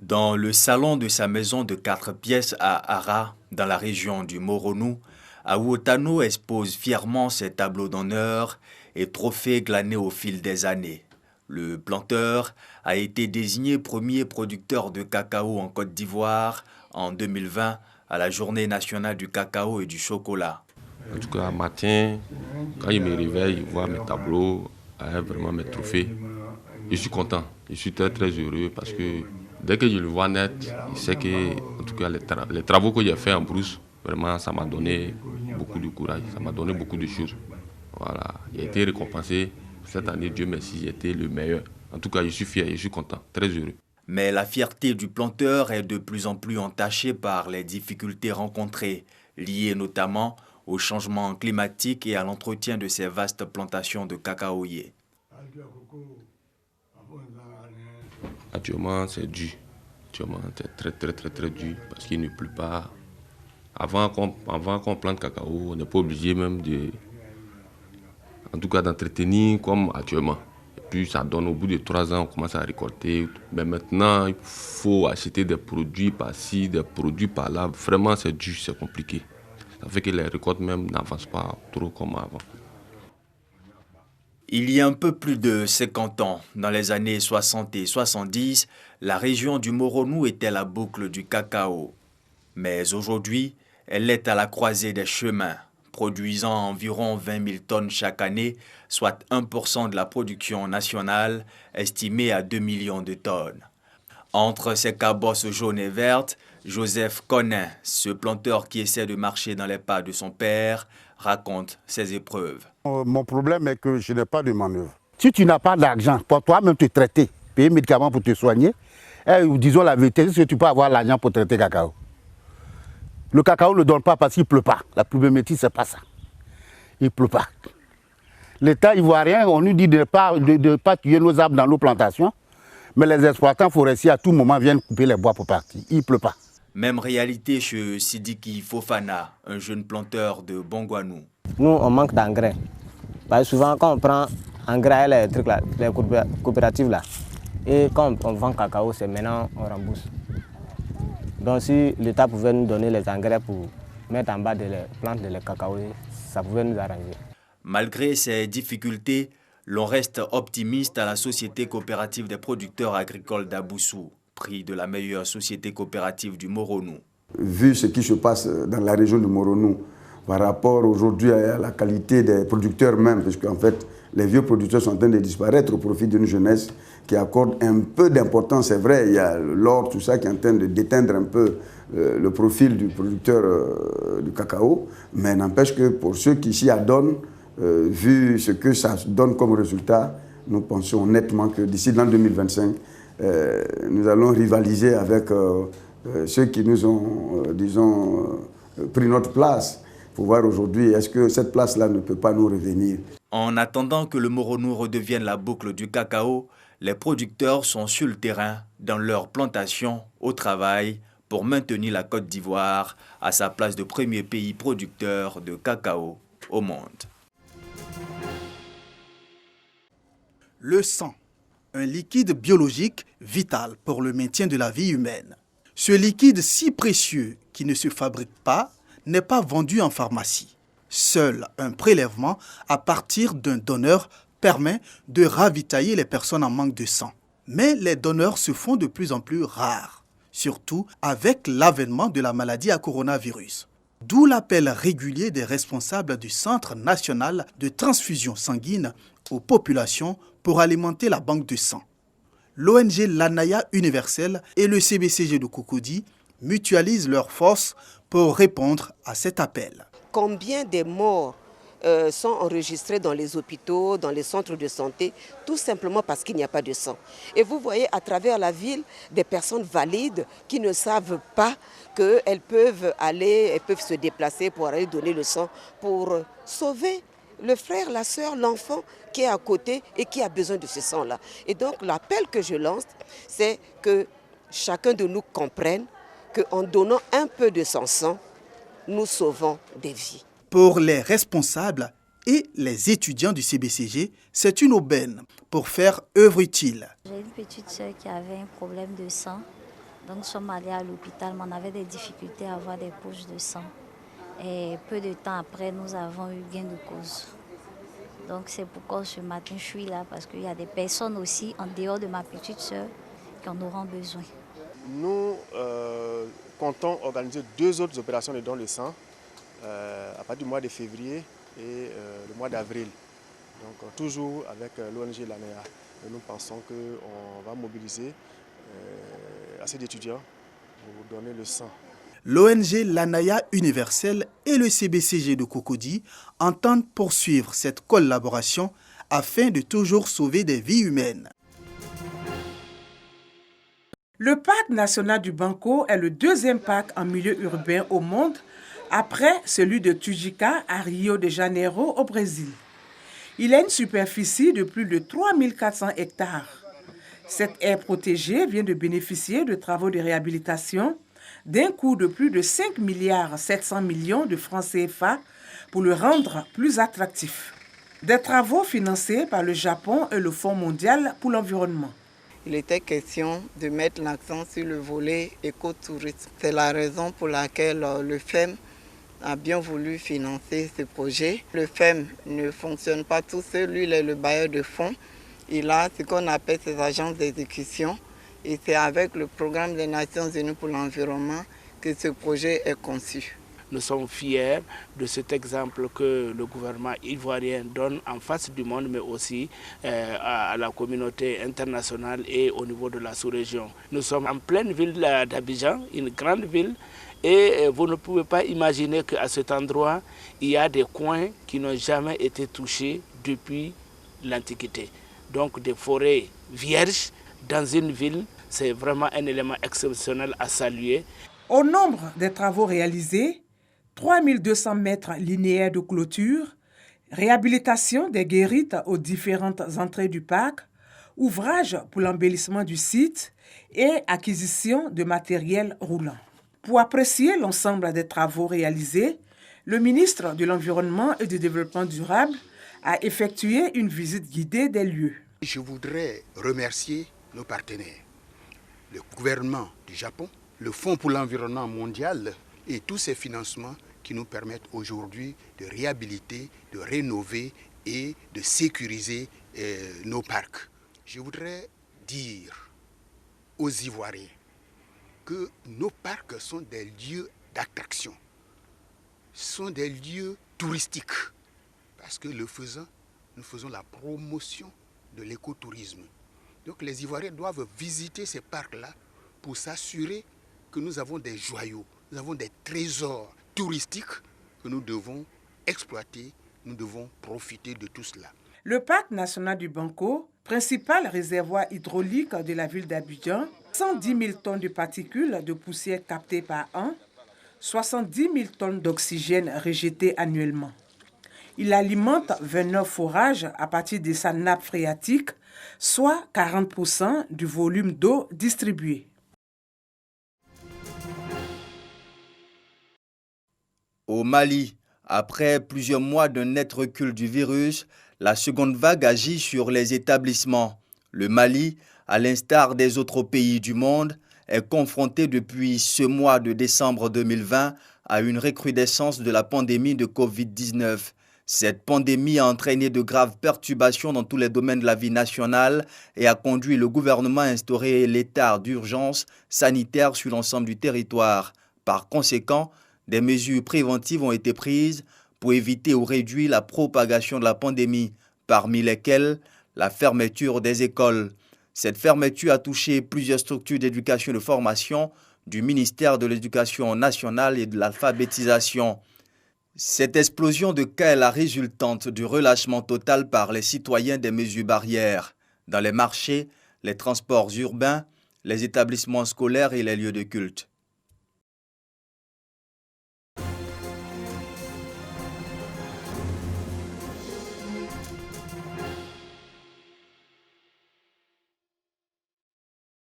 Dans le salon de sa maison de 4 pièces à Ara, dans la région du Moronou, Awotano expose fièrement ses tableaux d'honneur et trophées glanés au fil des années. Le planteur a été désigné premier producteur de cacao en Côte d'Ivoire en 2020 à la Journée nationale du cacao et du chocolat. En tout cas, matin, quand il me réveille, il voit mes tableaux, vraiment mes trophées. Je suis content, je suis très très heureux parce que dès que je le vois net, je sais que en tout cas, les travaux que j'ai fait en brousse, vraiment ça m'a donné beaucoup de courage, ça m'a donné beaucoup de choses. Voilà, j'ai été récompensé. Cette année, Dieu merci, j'ai été le meilleur. En tout cas, je suis fier, je suis content, très heureux. Mais la fierté du planteur est de plus en plus entachée par les difficultés rencontrées, liées notamment au changement climatique et à l'entretien de ces vastes plantations de cacaoyers. Actuellement, c'est dur. Actuellement, c'est très très très très dur parce qu'il ne pleut pas. Avant qu'on plante cacao, on n'est pas obligé même en tout cas d'entretenir comme actuellement. Et puis ça donne au bout de 3 ans, on commence à récolter. Mais maintenant, il faut acheter des produits par-ci, des produits par-là. Vraiment, c'est dur, c'est compliqué. Ça fait que les récoltes même n'avancent pas trop comme avant. Il y a un peu plus de 50 ans, dans les années 60 et 70, la région du Moronou était la boucle du cacao. Mais aujourd'hui, elle est à la croisée des chemins, produisant environ 20 000 tonnes chaque année, soit 1% de la production nationale, estimée à 2 millions de tonnes. Entre ses cabosses jaunes et vertes, Joseph Conin, ce planteur qui essaie de marcher dans les pas de son père, raconte ses épreuves. Mon problème est que je n'ai pas de manœuvre. Si tu n'as pas d'argent pour toi-même te traiter, payer médicaments pour te soigner, disons la vérité, si tu peux avoir l'argent pour traiter cacao. Le cacao ne donne pas parce qu'il ne pleut pas. La problématique, ce n'est pas ça. Il ne pleut pas. L'État ivoirien, on nous dit de ne pas tuer nos arbres dans nos plantations, mais les exploitants forestiers à tout moment viennent couper les bois pour partir. Il ne pleut pas. Même réalité chez Sidiki Fofana, un jeune planteur de Bongouanou. Nous, on manque d'engrais. Souvent, quand on prend engrais, les trucs là, les coopératives là, et quand on vend cacao, c'est maintenant on rembourse. Donc si l'État pouvait nous donner les engrais pour mettre en bas des plantes de cacao, ça pouvait nous arranger. Malgré ces difficultés, l'on reste optimiste à la Société coopérative des producteurs agricoles d'Aboussou, prix de la meilleure société coopérative du Moronou. Vu ce qui se passe dans la région du Moronou, par rapport aujourd'hui à la qualité des producteurs même, parce qu'en fait, les vieux producteurs sont en train de disparaître au profit d'une jeunesse qui accorde un peu d'importance. C'est vrai, il y a l'or, tout ça, qui est en train de déteindre un peu le profil du producteur du cacao, mais n'empêche que pour ceux qui s'y adonnent, vu ce que ça donne comme résultat, nous pensons honnêtement que d'ici l'an 2025, nous allons rivaliser avec ceux qui nous ont, disons, pris notre place. Pour voir aujourd'hui, est-ce que cette place-là ne peut pas nous revenir. En attendant que le Moronou redevienne la boucle du cacao, les producteurs sont sur le terrain, dans leur plantation, au travail, pour maintenir la Côte d'Ivoire à sa place de premier pays producteur de cacao au monde. Le sang, un liquide biologique vital pour le maintien de la vie humaine. Ce liquide si précieux qui ne se fabrique pas, n'est pas vendu en pharmacie. Seul un prélèvement à partir d'un donneur permet de ravitailler les personnes en manque de sang. Mais les donneurs se font de plus en plus rares, surtout avec l'avènement de la maladie à coronavirus. D'où l'appel régulier des responsables du Centre national de transfusion sanguine aux populations pour alimenter la banque de sang. L'ONG Lanaya Universelle et le CBCG de Cocody mutualisent leurs forces pour répondre à cet appel. Combien de morts sont enregistrés dans les hôpitaux, dans les centres de santé, tout simplement parce qu'il n'y a pas de sang. Et vous voyez à travers la ville des personnes valides qui ne savent pas qu'elles peuvent aller, elles peuvent se déplacer pour aller donner le sang pour sauver le frère, la sœur, l'enfant qui est à côté et qui a besoin de ce sang-là. Et donc l'appel que je lance, c'est que chacun de nous comprenne qu'en donnant un peu de son sang, nous sauvons des vies. Pour les responsables et les étudiants du CBCG, c'est une aubaine pour faire œuvre utile. J'ai une petite soeur qui avait un problème de sang. Donc nous sommes allés à l'hôpital, mais on avait des difficultés à avoir des poches de sang. Et peu de temps après, nous avons eu gain de cause. Donc c'est pourquoi ce matin je suis là, parce qu'il y a des personnes aussi en dehors de ma petite sœur qui en auront besoin. Nous comptons organiser 2 autres opérations de don de sang à partir du mois de février et le mois d'avril. Donc toujours avec l'ONG Lanaya. Et nous pensons qu'on va mobiliser assez d'étudiants pour donner le sang. L'ONG Lanaya Universelle et le CBCG de Cocody entendent poursuivre cette collaboration afin de toujours sauver des vies humaines. Le parc national du Banco est le 2e parc en milieu urbain au monde, après celui de Tijuca à Rio de Janeiro au Brésil. Il a une superficie de plus de 3400 hectares. Cette aire protégée vient de bénéficier de travaux de réhabilitation d'un coût de plus de 5,7 milliards de francs CFA pour le rendre plus attractif. Des travaux financés par le Japon et le Fonds mondial pour l'environnement. Il était question de mettre l'accent sur le volet écotourisme. C'est la raison pour laquelle le FEM a bien voulu financer ce projet. Le FEM ne fonctionne pas tout seul, lui il est le bailleur de fonds. Il a ce qu'on appelle ses agences d'exécution. Et c'est avec le programme des Nations Unies pour l'environnement que ce projet est conçu. Nous sommes fiers de cet exemple que le gouvernement ivoirien donne en face du monde, mais aussi à la communauté internationale et au niveau de la sous-région. Nous sommes en pleine ville d'Abidjan, une grande ville, et vous ne pouvez pas imaginer qu'à cet endroit, il y a des coins qui n'ont jamais été touchés depuis l'Antiquité. Donc des forêts vierges dans une ville, c'est vraiment un élément exceptionnel à saluer. Au nombre des travaux réalisés, 3200 mètres linéaires de clôture, réhabilitation des guérites aux différentes entrées du parc, ouvrages pour l'embellissement du site et acquisition de matériel roulant. Pour apprécier l'ensemble des travaux réalisés, le ministre de l'Environnement et du Développement durable a effectué une visite guidée des lieux. Je voudrais remercier nos partenaires, le gouvernement du Japon, le Fonds pour l'environnement mondial et tous ces financements qui nous permettent aujourd'hui de réhabiliter, de rénover et de sécuriser nos parcs. Je voudrais dire aux Ivoiriens que nos parcs sont des lieux d'attraction, sont des lieux touristiques, parce que le faisant, nous faisons la promotion de l'écotourisme. Donc les Ivoiriens doivent visiter ces parcs-là pour s'assurer que nous avons des joyaux, nous avons des trésors touristiques que nous devons exploiter, nous devons profiter de tout cela. Le parc national du Banco, principal réservoir hydraulique de la ville d'Abidjan, 110 000 tonnes de particules de poussière captées par an, 70 000 tonnes d'oxygène rejetées annuellement. Il alimente 29 forages à partir de sa nappe phréatique, soit 40% du volume d'eau distribué. Au Mali, après plusieurs mois d'un net recul du virus, la seconde vague agit sur les établissements. Le Mali, à l'instar des autres pays du monde, est confronté depuis ce mois de décembre 2020 à une recrudescence de la pandémie de Covid-19. Cette pandémie a entraîné de graves perturbations dans tous les domaines de la vie nationale et a conduit le gouvernement à instaurer l'état d'urgence sanitaire sur l'ensemble du territoire. Par conséquent, des mesures préventives ont été prises pour éviter ou réduire la propagation de la pandémie, parmi lesquelles la fermeture des écoles. Cette fermeture a touché plusieurs structures d'éducation et de formation du ministère de l'Éducation nationale et de l'alphabétisation. Cette explosion de cas est la résultante du relâchement total par les citoyens des mesures barrières dans les marchés, les transports urbains, les établissements scolaires et les lieux de culte.